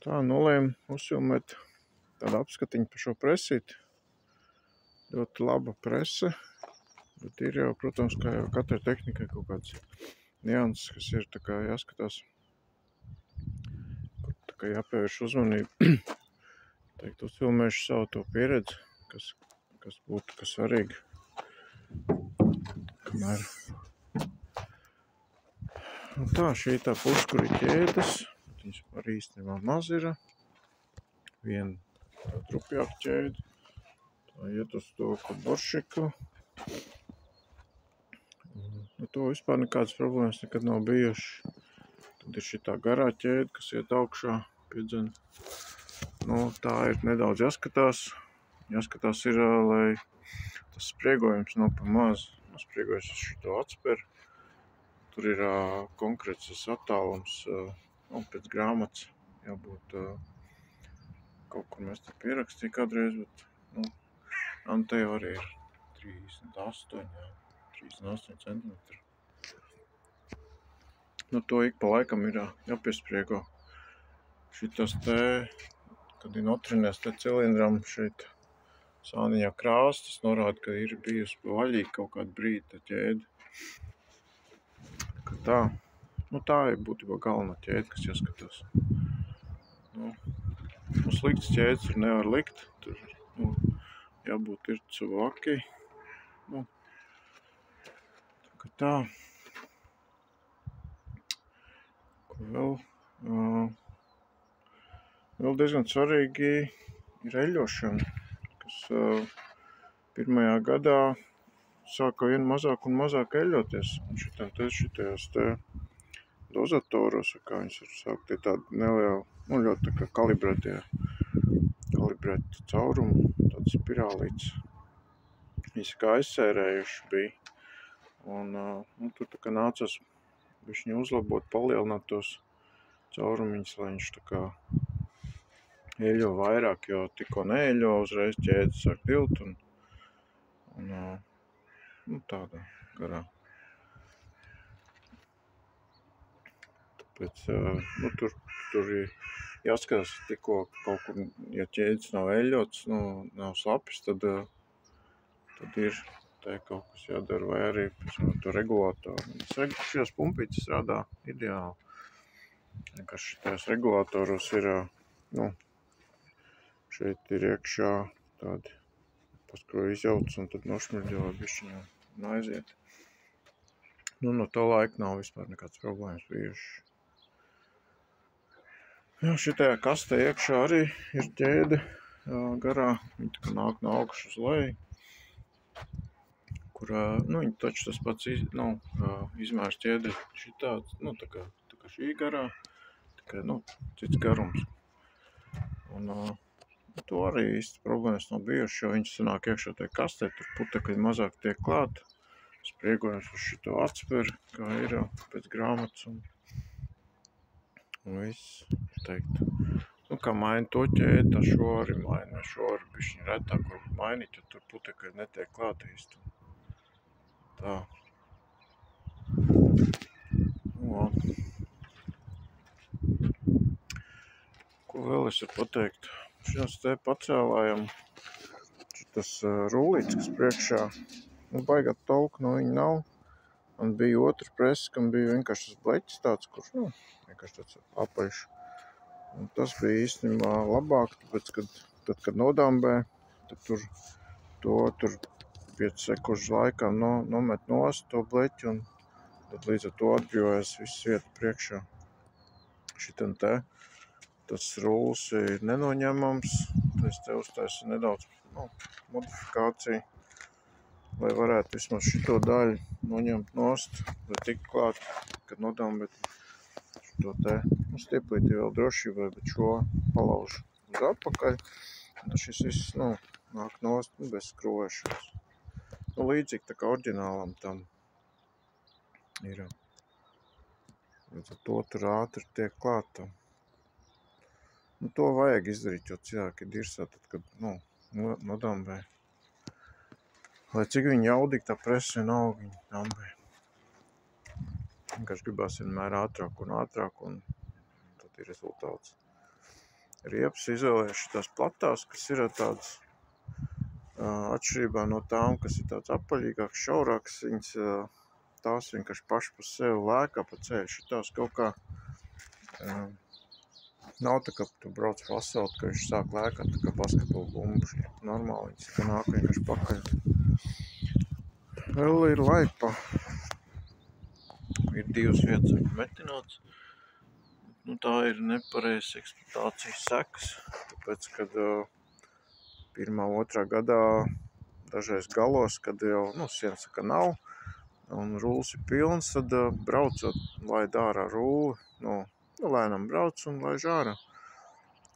Tā nolēmu uzfilmēt tādu apskatiņu par šo presīti. Ļoti laba prese, bet ir jau, protams, kā jau katrai tehnikai kaut kāds nianses, kas ir tā kā jāskatās, kur tā kā jāpievērš uzmanību. Teikt, uzfilmēšu savu to pieredzi, kas būtu kas svarīgi. Kamēr. Un tā, šī tā puskuri ķēdes, viņas arī īstenībā maz ir. Viena tā trupjāka ķēde, tā iet uz to Koboršiku. To vispār nekādas problēmas nekad nav bijušas. Tad ir šitā garā ķēde, kas iet augšā piedzen. Tā ir nedaudz jāskatās. Jāskatās ir, lai tas spriegojums nav pa maz. Spriegojums uz šito atsperu. Tur ir konkrēts attālums, pēc grāmatas jābūt kaut kur mēs te pierakstīja kādreiz, bet te jau arī ir 38 centimetri. To ik pa laikam ir jāpiespriego. Šitas te, kad ir notrinēs te cilindram šeit sāniņā krāsa, tas norāda, ka ir bijusi vaļīga kaut kādu brīdi tā ķēde. Tā ir būtībā galvenā ķēde, kas jāskatās. Sliktas ķēdes tur nevar likt, tur jābūt ir cilvēki. Tā. Ko vēl? Vēl diezgan svarīgi ir eļļošana, kas pirmajā gadā sāka vien mazāk un mazāk eļļoties. Šitajos te dozatoros, kā viņas var sākt, ir tādi nelieli, ļoti tā kā kalibrēti caurumi, tāds spirālīts. Viņas kā aizsērējuši bija. Tur tā kā nācās bišķiņ uzlabot, palielināt tos caurumiņus, lai viņš tā kā eļļo vairāk, jo tikko neeļļo, uzreiz ķēdes sāk dilt un tādā garā. Tāpēc tur ir jāskatās tikko kaut kur, ja ķēdes nav eļļots, nav slapis, tad ir te kaut kas jādara, vai arī to regulātoru. Šajās pumpītes strādā ideāli. Vienkārši šitajos regulātoros ir, šeit ir iekšā tādi paskroju izjauts un tad nošmirģo bišķiņā un aiziet. No to laika nav vispār nekāds problēmas bijušas. Šitajā kastē iekšā arī ir ķēde garā, viņa tā kā nāk no augšas uz leju, kur, viņa taču tas pats izmērs ķēde šitāds, tā kā šī garā, tikai, cits garums. To arī īsti problēmas nav bijušas, jo viņš sanāk iekšā tajā kastē, tur putekļi mazāk tiek klāt, spriegojums uz šito atsperi, kā ir pēc grāmatas un viss, teikt. Kā maina to ķēdi, tā šo arī maina, šo arī bišķiņ retāk var mainīt, jo tur putekļi netiek klāt īsti. Tā. Ko vēl es varu pateikt? Šos te pacēlājam, šitas rullīts, kas priekšā, baigā tolku no viņa nav. Man bija otra presa, kam bija vienkārši tas bleķis tāds, kurš, vienkārši tāds apaļš. Un tas bija īstenībā labāk, tāpēc, kad nodambē, tad tur 5 sekundžu laikā nomet nost to bleķi un tad līdz ar to atbrīvojas viss vieta priekšā. Šitam te, tas rulls ir nenoņemams, tad es te uztaisu nedaudz modifikāciju, lai varētu vismaz šito daļu noņemt nost, lai tik klāt, kad nodambēt šito te stieplīti vēl drošībai, bet šo palaužu uz atpakaļ. Tad šis viss, nāk nost bez skrovēšanas. Līdzīgi tā kā oriģinālam tam ir. Līdz ar to tur ātri tiek klāt. To vajag izdarīt, jo cilvēki ir dirsā, tad, kad nodambē. Lai cik viņi jaudīgi tā presa nav, viņi dambē. Vienkārši gribās vienmēr ātrāk un tad ir rezultāts. riepas izvēlēju šitās platās, kas ir tādas atšķirībā no tām, kas ir tāds apaļīgāks, šaurāks, viņas tās vienkārši paši par sevi lēkā pa ceļu. Šitās kaut kā nav tā, ka tu brauc pa asfaltu, ka viņš sāk lēkāt, tā kā basketbola bumba. Normāli viņas tā nāk vienkārši pakaļ. Vēl ir laipa. Ir 2 vietas metināts. Nu, tā ir nepareizas eksploatācijas sekas, tāpēc, kad 1. 2. gadā dažreiz galos, kad jau sienas saka nav un rulls ir pilns, tad braucot, laid ārā rulli, lēnām brauc un laiž ārā.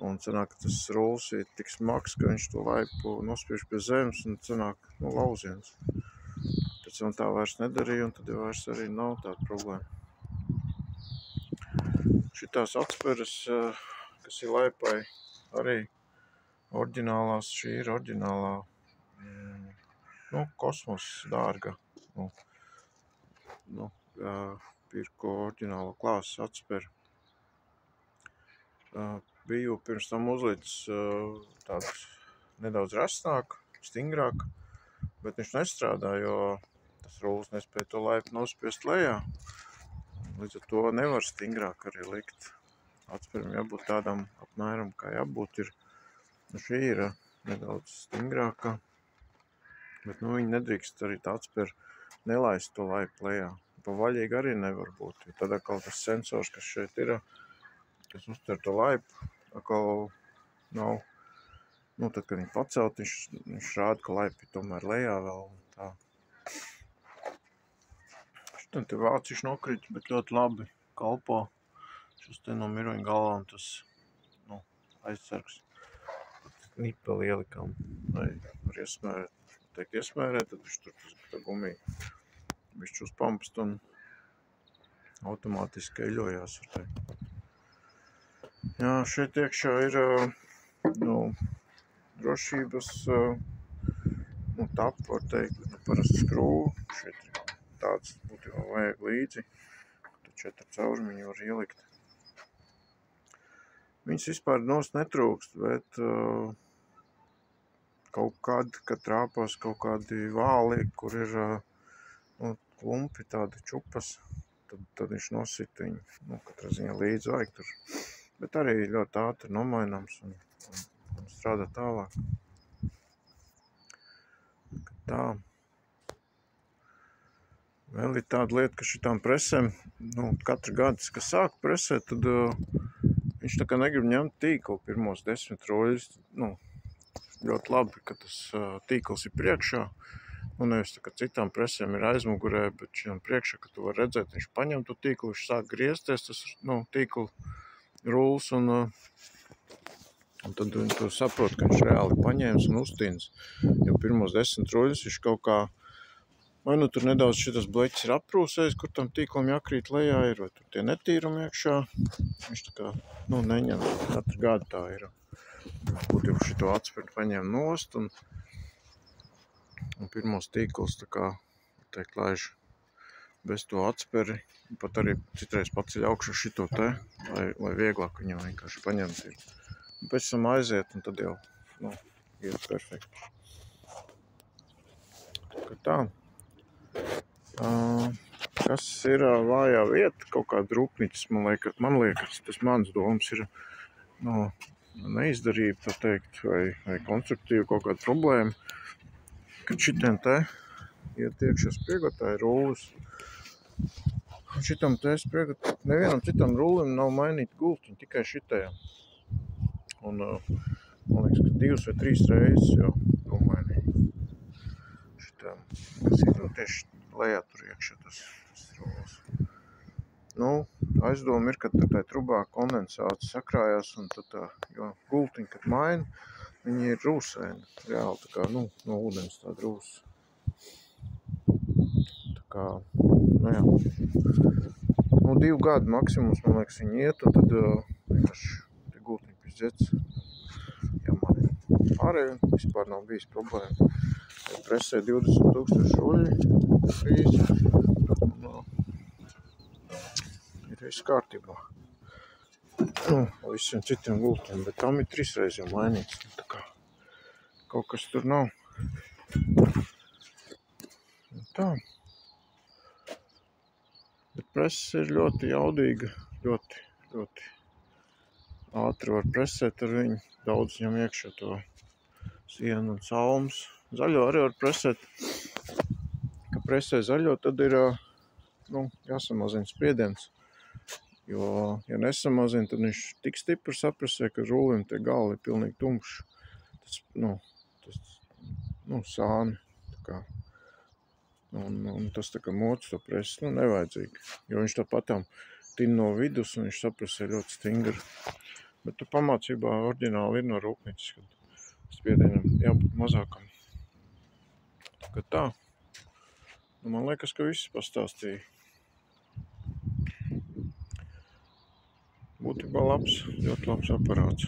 Un sanāk, ka tas rulls ir tik smags, ka viņš to laipu nospiež pie zemes un sanāk lauziens. Pēc tam tā vairs nedarīja un tad jau vairs arī nav tāda problēma. Šitās atsperes, kas ir laipai, arī oriģinālās, šī ir oriģinālā, kosmos dārga. Pirko oriģinālo klāsas atsperi. Biju pirms tam uzlicis tāds nedaudz rasnāk, stingrāk, bet viņš nestrādā, jo tas rulls nespēja to laipu nospiest lejā. Līdz ar to nevar stingrāk arī likt. Atspērim jābūt tādam apmēram, kā jābūt ir. Šī ir nedaudz stingrāka, bet viņa nedrīkst arī tā atspēr nelaist to laipu lejā. Pa vaļīgi arī nevar būt, jo tad atkal tas sensors, kas šeit ir, kas uztver to laipu, atkal nav, tad, kad viņi pacelt, viņš rāda, ka laipa ir tomēr lejā vēl un tā. Šitam te vāciši nokrīt, bet ļoti labi kalpo. Šis te no miroņa galvām tas, aizsargs. Nipeli ielikām, lai var iesmērēt, tad viņš tur tā gumija bišķi uz pampst un automātiski eļojās, var teikt. Jā, šeit iekšā ir, drošības, tapa, var teikt, parasti skrūva. Šeit ir tāds būtībā vajag līdzi, tad 4 caurumiņi var ielikt. Viņas vispār nost netrūkst, bet kaut kad trāpās kaut kādi vāli, kur ir klumpi, tādi čupas, tad viņš nosit viņu, katrā ziņā līdzi vajag tur. Bet arī ļoti ātri nomaināms un strādā tālāk. Tā. Vēl ir tāda lieta, ka šitām presēm, katru gadu, kad sāk presēt, tad viņš tā kā negrib ņemt tīklu pirmos 10 roļus. Ļoti labi, ka tas tīkls ir priekšā. Nevis tā kā citām presēm ir aizmugurē, bet šitām priekšā, ka tu var redzēt, viņš paņem to tīklu, viņš sāk griezties, tas tīklu rulls, un tad tu saproti, ka viņš reāli paņēmis un uztīns. Jo pirmos 10 roļus viņš kaut kā vai tur nedaudz šitas bleķis ir aprūsējis, kur tam tīklam jākrīt lejā ir, vai tur tie netīrumi iekšā. Viņš tā kā, neņem, katru gadu tā ir. Būtu jau šito atspēri paņem nost un pirmos tīkls tā kā, teikt, laiž bez to atspēri. Pat arī citreiz paceļ augšu šito te, lai vieglāk viņam vienkārši paņemt ir. Pēc tam aiziet un tad jau, ir perfekti. Tā kā tā. Kas ir vājā vieta, kaut kāda rūpnīcas, man liekas, tas mans domas ir neizdarība, tā teikt, vai konstruktīva kaut kāda problēma, kad šitiem te iet iekšā spriegotāji rullis. Šitam te nevienam citam rullim nav mainīt gultiņu, tikai šitajam. Un man liekas, ka 2 vai 3 reizes jau nomainīja šitam, kas ir tieši lejā tur iekšā tas rullis. Aizdoma ir, ka tā trubā kondensāts sakrājās un tad jo gultiņa, kad maina, viņi ir rūsēni, reāli tā kā, no ūdens tāda rūsa. Tā kā, jā. 2 gadu maksimums, man liekas, viņi iet, un tad vienkārši tie gultiņi pizdzets jāmaina. Pārējo vispār nav bijis problēma. Presē 20,000 šuļi, ir viss kārtībā. nu, visiem citiem gultiem, bet tam ir 3 reizes jau mainīts. Tā kā kaut kas tur nav. Tā. Bet preses ir ļoti jaudīga, ļoti ātri var presēt ar viņu. Daudz ņem iekšā to sienu un salmus. Zaļo arī var presēt. Ka presē zaļo, tad ir jāsamazina spiediens. Jo, ja nesamazina, tad viņš tik stipri sapresē, ka rullim tie gali ir pilnīgi tumši. Tas sāni. Tā kā. Un tas tā kā moc to presi, nevajadzīgi. Jo viņš tāpatām tin no vidus un viņš sapresē ļoti stingri. Bet tu pamācībā oriģināli ir no rūpnīcas, kad spiedienam jābūt mazākam. Tā kā tā. Man liekas, ka viss pastāstīja. Būtībā labs, ļoti labs aparāts.